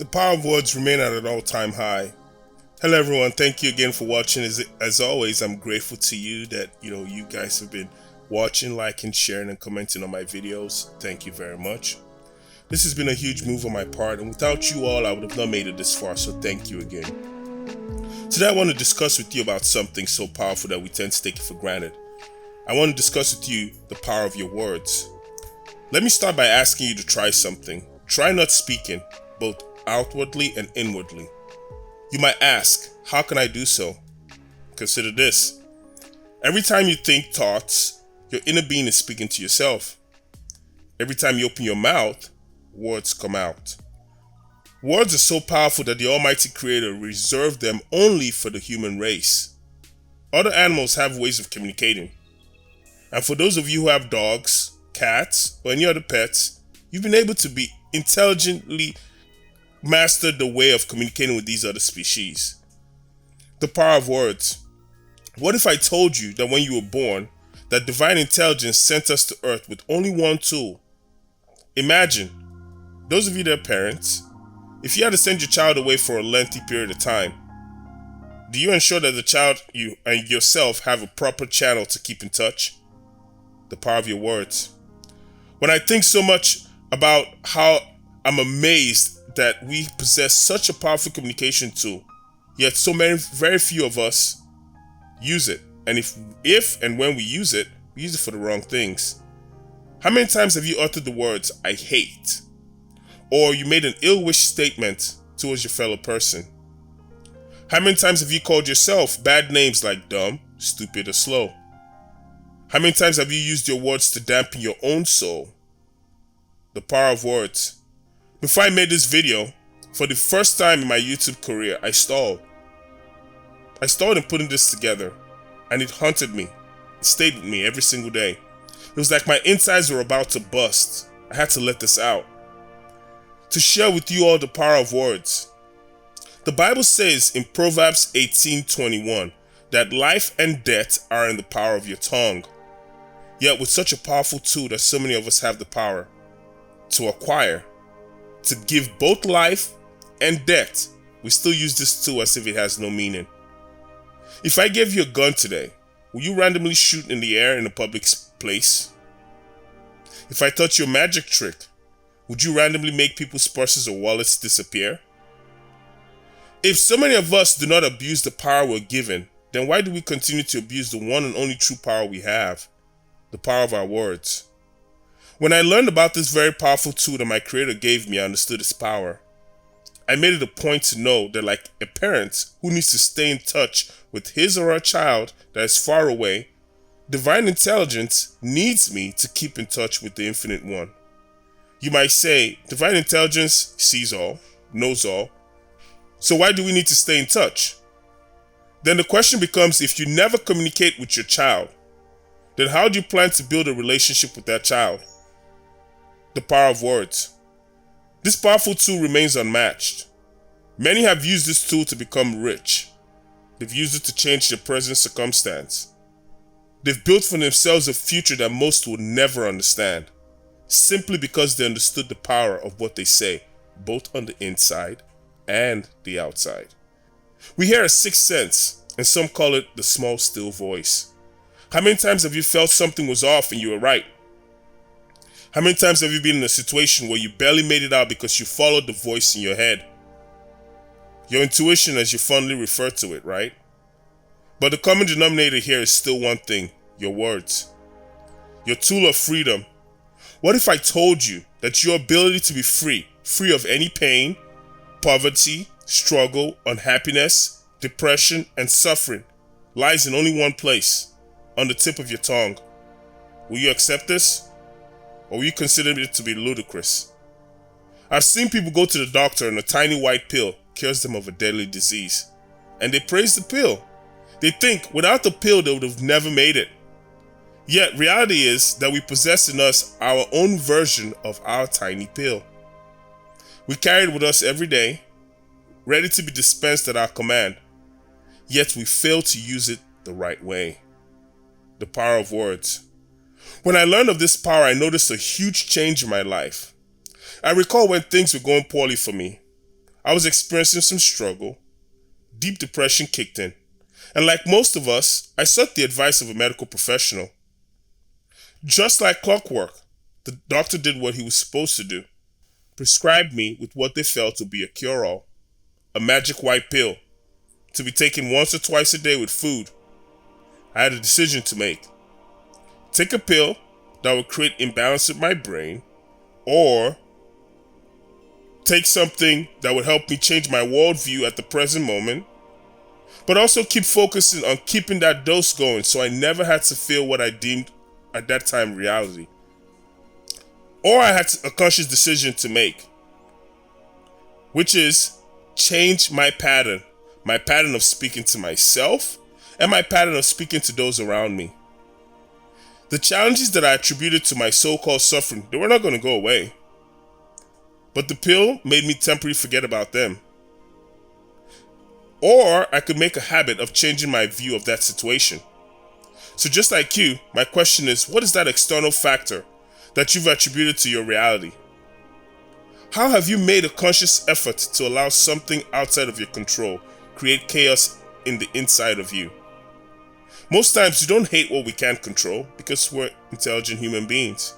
power of words remain at an all-time high. Hello everyone, thank you again for watching. As always, I'm grateful to you that you guys have been watching, liking, sharing, and commenting on my videos. Thank you very much. This has been a huge move on my part, and without you all, I would have not made it this far, so thank you again. Today I want to discuss with you about something so powerful that we tend to take it for granted. I want to discuss with you the power of your words. Let me start by asking you to try something. Try not speaking, both outwardly and inwardly. You might ask, how can I do so? Consider this. Every time you think thoughts, your inner being is speaking to yourself. Every time you open your mouth, words come out. Words are so powerful that the Almighty Creator reserved them only for the human race. Other animals have ways of communicating. And for those of you who have dogs, cats, or any other pets, you've been able to be intelligently master the way of communicating with these other species. The power of words. What if I told you that when you were born, that divine intelligence sent us to earth with only one tool? Imagine, those of you that are parents, if you had to send your child away for a lengthy period of time, do you ensure that the child, you and yourself have a proper channel to keep in touch? The power of your words. When I think so much about how I'm amazed that we possess such a powerful communication tool, yet very few of us use it. And if and when we use it for the wrong things. How many times have you uttered the words, I hate? Or you made an ill-wish statement towards your fellow person? How many times have you called yourself bad names like dumb, stupid, or slow? How many times have you used your words to dampen your own soul? The power of words. Before I made this video, for the first time in my YouTube career, I stalled. I stalled in putting this together, and it haunted me. It stayed with me every single day. It was like my insides were about to bust. I had to let this out. To share with you all the power of words. The Bible says in Proverbs 18:21 that life and death are in the power of your tongue. Yet with such a powerful tool that so many of us have the power to acquire, to give both life and death, we still use this tool as if it has no meaning. If I gave you a gun today, will you randomly shoot in the air in a public place? If I taught you a magic trick, would you randomly make people's purses or wallets disappear? If so many of us do not abuse the power we're given, then why do we continue to abuse the one and only true power we have? The power of our words. When I learned about this very powerful tool that my Creator gave me, I understood its power. I made it a point to know that, like a parent who needs to stay in touch with his or her child that is far away, divine intelligence needs me to keep in touch with the Infinite One. You might say, divine intelligence sees all, knows all, so why do we need to stay in touch? Then the question becomes, if you never communicate with your child, then how do you plan to build a relationship with that child? The power of words. This powerful tool remains unmatched. Many have used this tool to become rich. They've used it to change their present circumstance. They've built for themselves a future that most will never understand, simply because they understood the power of what they say, both on the inside and the outside. We hear a sixth sense, and some call it the small, still voice. How many times have you felt something was off and you were right? How many times have you been in a situation where you barely made it out because you followed the voice in your head? Your intuition, as you fondly refer to it, right? But the common denominator here is still one thing, your words. Your tool of freedom. What if I told you that your ability to be free of any pain, poverty, struggle, unhappiness, depression, and suffering, lies in only one place, on the tip of your tongue? Will you accept this? Or will you consider it to be ludicrous? I've seen people go to the doctor and a tiny white pill cures them of a deadly disease. And they praise the pill. They think without the pill they would have never made it. Yet reality is that we possess in us our own version of our tiny pill. We carry it with us every day, ready to be dispensed at our command. Yet we fail to use it the right way. The power of words. When I learned of this power, I noticed a huge change in my life. I recall when things were going poorly for me. I was experiencing some struggle. Deep depression kicked in. And like most of us, I sought the advice of a medical professional. Just like clockwork, the doctor did what he was supposed to do. Prescribed me with what they felt to be a cure-all. A magic white pill to be taken once or twice a day with food. I had a decision to make. Take a pill that would create imbalance in my brain, or take something that would help me change my worldview at the present moment, but also keep focusing on keeping that dose going so I never had to feel what I deemed at that time reality. Or I had a conscious decision to make, which is change my pattern of speaking to myself and my pattern of speaking to those around me. The challenges that I attributed to my so-called suffering, they were not going to go away. But the pill made me temporarily forget about them. Or I could make a habit of changing my view of that situation. So just like you, my question is, what is that external factor that you've attributed to your reality? How have you made a conscious effort to allow something outside of your control create chaos in the inside of you? Most times we don't hate what we can't control because we're intelligent human beings.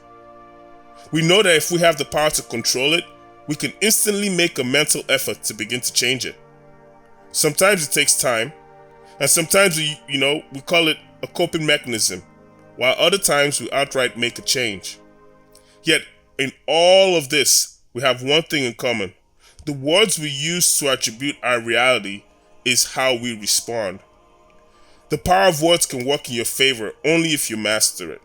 We know that if we have the power to control it, we can instantly make a mental effort to begin to change it. Sometimes it takes time, and sometimes we call it a coping mechanism, while other times we outright make a change. Yet, in all of this, we have one thing in common. The words we use to attribute our reality is how we respond. The power of words can work in your favor only if you master it.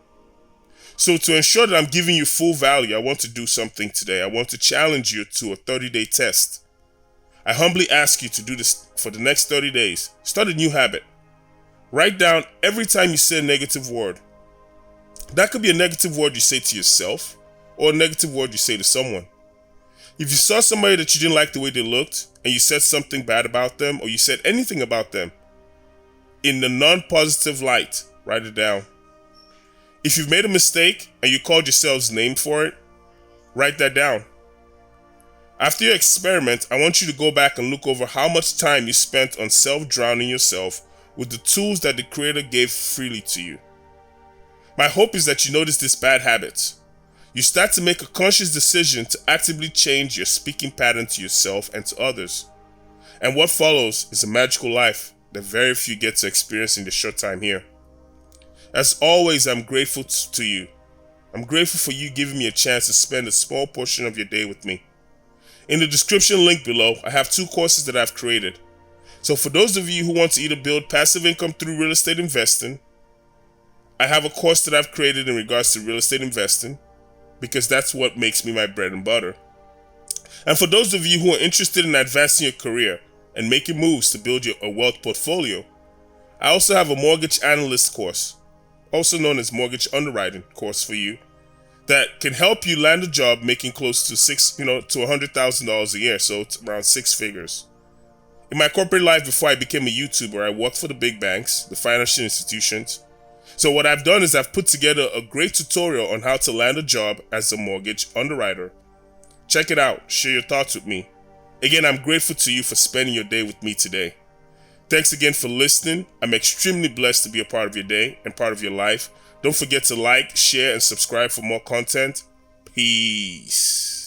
So to ensure that I'm giving you full value, I want to do something today. I want to challenge you to a 30-day test. I humbly ask you to do this for the next 30 days. Start a new habit. Write down every time you say a negative word. That could be a negative word you say to yourself or a negative word you say to someone. If you saw somebody that you didn't like the way they looked and you said something bad about them or you said anything about them, in the non-positive light, write it down. If you've made a mistake and you called yourselves name for it, write that down. After your experiment, I want you to go back and look over how much time you spent on self-drowning yourself with the tools that the Creator gave freely to you. My hope is that you notice these bad habits. You start to make a conscious decision to actively change your speaking pattern to yourself and to others. And what follows is a magical life that very few get to experience in the short time here. As always, I'm grateful to you. I'm grateful for you giving me a chance to spend a small portion of your day with me. In the description link below, I have 2 courses that I've created. So for those of you who want to either build passive income through real estate investing, I have a course that I've created in regards to real estate investing because that's what makes me my bread and butter. And for those of you who are interested in advancing your career and making moves to build a wealth portfolio, I also have a mortgage analyst course, also known as mortgage underwriting course for you, that can help you land a job making close to $100,000 a year, so it's around 6 figures. In my corporate life before I became a YouTuber, I worked for the big banks, the financial institutions. So what I've done is I've put together a great tutorial on how to land a job as a mortgage underwriter. Check it out, share your thoughts with me. Again, I'm grateful to you for spending your day with me today. Thanks again for listening. I'm extremely blessed to be a part of your day and part of your life. Don't forget to like, share, and subscribe for more content. Peace.